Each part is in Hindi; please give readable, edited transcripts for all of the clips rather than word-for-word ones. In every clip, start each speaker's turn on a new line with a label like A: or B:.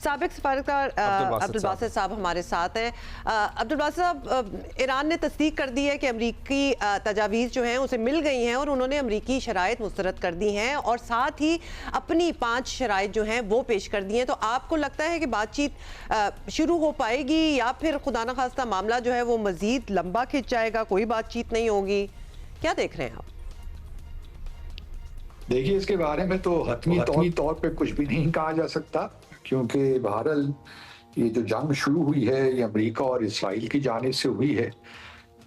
A: साबिक सफारतकार अब्दुल बासित साहब हमारे साथ हैं। अब्दुल बासित साहब, ईरान ने तस्दीक कर दी है कि अमरीकी तजावीज़ जो हैं उसे मिल गई हैं और उन्होंने अमरीकी शराइत मुस्तरद कर दी हैं और साथ ही अपनी 5 शराइत जो हैं वो पेश कर दी हैं। तो आपको लगता है कि बातचीत शुरू हो पाएगी या फिर खुदा न खास्ता मामला जो है वो मज़ीद लंबा खिंच जाएगा, कोई बातचीत नहीं होगी? क्या देख रहे हैं आप?
B: देखिए, इसके बारे में तो हतमी तौर पे कुछ भी नहीं कहा जा सकता, क्योंकि बहरहाल ये जो जंग शुरू हुई है ये अमेरिका और इसराइल की जानिब से हुई है।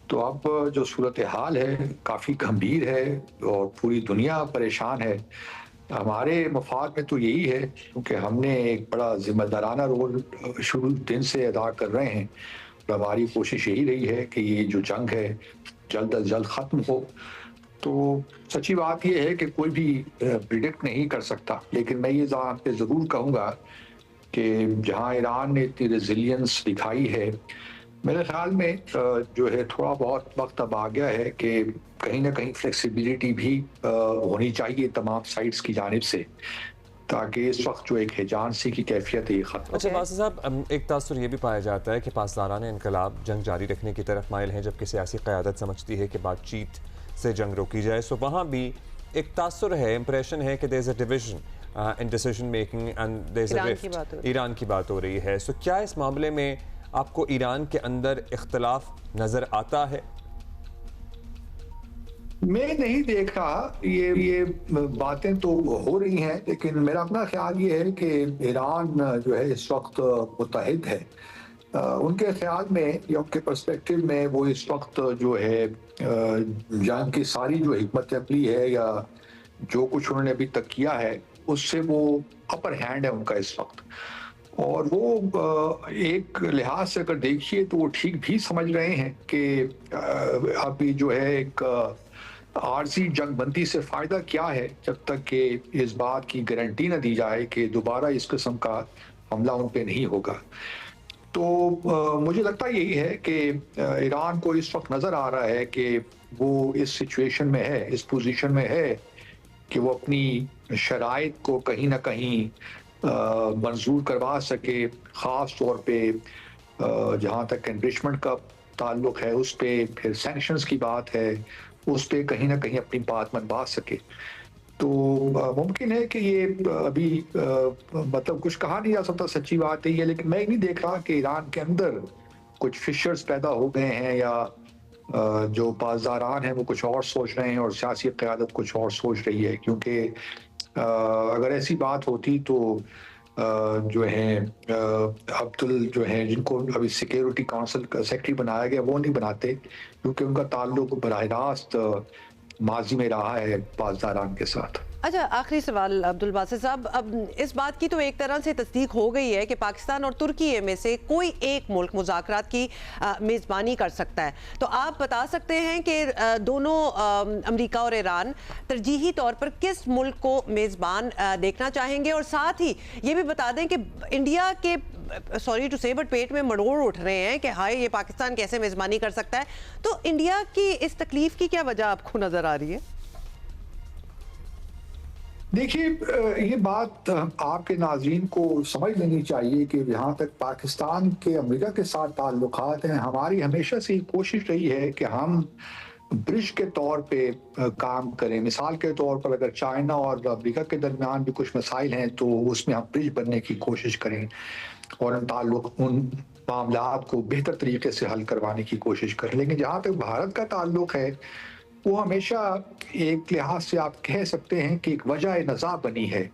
B: तो अब जो सूरत हाल है काफ़ी गंभीर है और पूरी दुनिया परेशान है। हमारे मफाद में तो यही है, क्योंकि हमने एक बड़ा जिम्मेदाराना रोल शुरू दिन से अदा कर रहे हैं और हमारी कोशिश यही रही है कि ये जो जंग है जल्द अज जल्द ख़त्म हो। तो सच्ची बात यह है कि कोई भी प्रिडिक्ट नहीं कर सकता, लेकिन मैं ये ज़रूर कहूँगा कि जहाँ ईरान ने इतनी रेजिलियंस दिखाई है, मेरे ख्याल में जो है थोड़ा बहुत वक्त अब आ गया है कि कहीं ना कहीं फ्लेक्सिबिलिटी भी होनी चाहिए तमाम साइड्स की जानिब से, ताकि इस वक्त जो एक हिजानसी की कैफियत है ख़त्म।
C: अच्छा बासित साहब, एक तासुर ये भी पाया जाता है कि पासदारान इनकलाब जंग जारी रखने की तरफ माइल हैं, जबकि सियासी क़यादत समझती है कि बातचीत से जंग रोकी जाए। सो वहाँ भी एक तासुर है, इम्प्रेशन है कि there is a division in decision making and there is a rift. Iran की बात हो रही है। सो क्या इस मामले में आपको ईरान के अंदर इख्तलाफ नज़र आता है?
B: मैं नहीं देख रहा, ये बातें तो हो रही हैं, लेकिन मेरा अपना ख्याल ये है कि ईरान जो है इस वक्त मुत्तहिद है। उनके ख्याल में या उनके पर्सपेक्टिव में वो इस वक्त जो है जंग की सारी जो हिकमत अमली है या जो कुछ उन्होंने अभी तक किया है उससे वो अपर हैंड है उनका इस वक्त। और वो एक लिहाज से अगर देखिए तो वो ठीक भी समझ रहे हैं कि अभी जो है एक आरजी जंगबंदी से फ़ायदा क्या है जब तक कि इस बात की गारंटी न दी जाए कि दोबारा इस किस्म का हमला उन पे नहीं होगा। तो मुझे लगता यही है कि ईरान को इस वक्त नज़र आ रहा है कि वो इस सिचुएशन में है, इस पोजीशन में है कि वो अपनी शराइत को कहीं ना कहीं मंजूर करवा सके। ख़ास तौर पे जहाँ तक एनरिचमेंट का ताल्लुक है उस पर, फिर सैंक्शंस की बात है उस पर कहीं ना कहीं अपनी बात मनवा सके। तो मुमकिन है कि ये अभी मतलब कुछ कहा नहीं जा सकता, सच्ची बात है ये, लेकिन मैं नहीं देख रहा कि ईरान के अंदर कुछ फिशर्स पैदा हो गए हैं या जो पासदारान हैं वो कुछ और सोच रहे हैं और सियासी क़यादत कुछ और सोच रही है। क्योंकि अगर ऐसी बात होती तो जो है अब्दुल जो है जिनको अभी सिक्योरिटी काउंसिल का सेक्रेटरी बनाया गया वो नहीं बनाते, क्योंकि उनका ताल्लुक बराह रास्त माजी में रहा है पासदारान के साथ।
A: अच्छा, आखिरी सवाल अब्दुल बासित साहब, अब इस बात की तो एक तरह से तस्दीक हो गई है कि पाकिस्तान और तुर्की में से कोई एक मुल्क मुज़ाकरात की मेज़बानी कर सकता है। तो आप बता सकते हैं कि दोनों अमेरिका और ईरान तरजीही तौर पर किस मुल्क को मेज़बान देखना चाहेंगे? और साथ ही ये भी बता दें कि इंडिया के सॉरी टू से बट पेट में मरोड़ उठ रहे हैं कि हाय ये पाकिस्तान कैसे मेज़बानी कर सकता है। तो इंडिया की इस तकलीफ की क्या वजह आपको नज़र आ रही है?
B: देखिए, ये बात आपके नाज़रीन को समझ लेनी चाहिए कि जहाँ तक पाकिस्तान के अमेरिका के साथ ताल्लुकात हैं, हमारी हमेशा से कोशिश रही है कि हम ब्रिज के तौर पे काम करें। मिसाल के तौर पर अगर चाइना और अमेरिका के दरमियान भी कुछ मसाइल हैं तो उसमें हम ब्रिज बनने की कोशिश करें और उन मामलात को बेहतर तरीके से हल करवाने की कोशिश करें। लेकिन जहाँ तक भारत का ताल्लुक है वो हमेशा एक लिहाज से आप कह सकते हैं कि एक वजह नज़ा बनी है।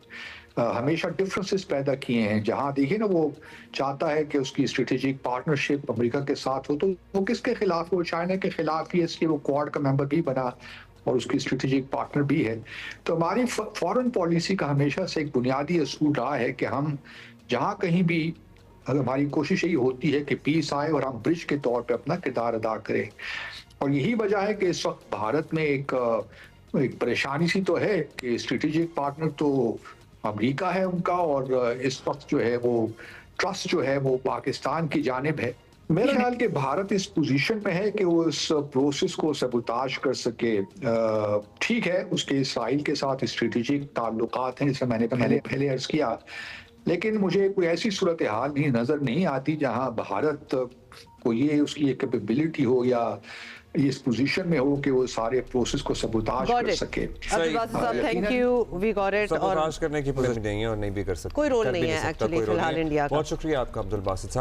B: हमेशा डिफरेंसेस पैदा किए हैं। जहाँ देखिए ना, वो चाहता है कि उसकी स्ट्रेटेजिक पार्टनरशिप अमेरिका के साथ हो, तो वो किसके खिलाफ? वो चाइना के खिलाफ ही है, इसलिए वो क्वाड का मेंबर भी बना और उसकी स्ट्रेटेजिक पार्टनर भी है। तो हमारी फॉरेन पॉलिसी का हमेशा से एक बुनियादी असूल रहा है कि हम जहाँ कहीं भी हमारी कोशिश यही होती है कि पीस आए और हम ब्रिज के तौर पर अपना किरदार अदा करें। और यही वजह है कि इस वक्त भारत में एक परेशानी सी तो है कि स्ट्रेटेजिक पार्टनर तो अमेरिका है उनका, और इस वक्त जो है वो ट्रस्ट जो है वो पाकिस्तान की जानिब है। मेरे ख्याल के भारत इस पोजीशन में है कि वो इस प्रोसेस को सबूताज कर सके। ठीक है, उसके इसराइल के साथ स्ट्रेटेजिक ताल्लुकात हैं, जैसे मैंने पहले अर्ज किया, लेकिन मुझे कोई ऐसी सूरत हाल नहीं नज़र नहीं आती जहां भारत को ये उसकी एक कैपेबिलिटी हो या इस पोजीशन में हो कि वो सारे प्रोसेस को सबूताज
A: Got
B: कर
A: it.
B: सके।
A: Abdul Basit sahab, thank you, we got it. और
C: सबूताज करने की पोजीशन नहीं है और नहीं भी कर सकते,
A: कोई रोल
C: कर भी
A: नहीं है
C: सकता,
A: actually
C: कोई रोल
A: फिलहाल
C: नहीं है।
A: इंडिया का।
C: बहुत शुक्रिया आपका अब्दुल बासित साहब।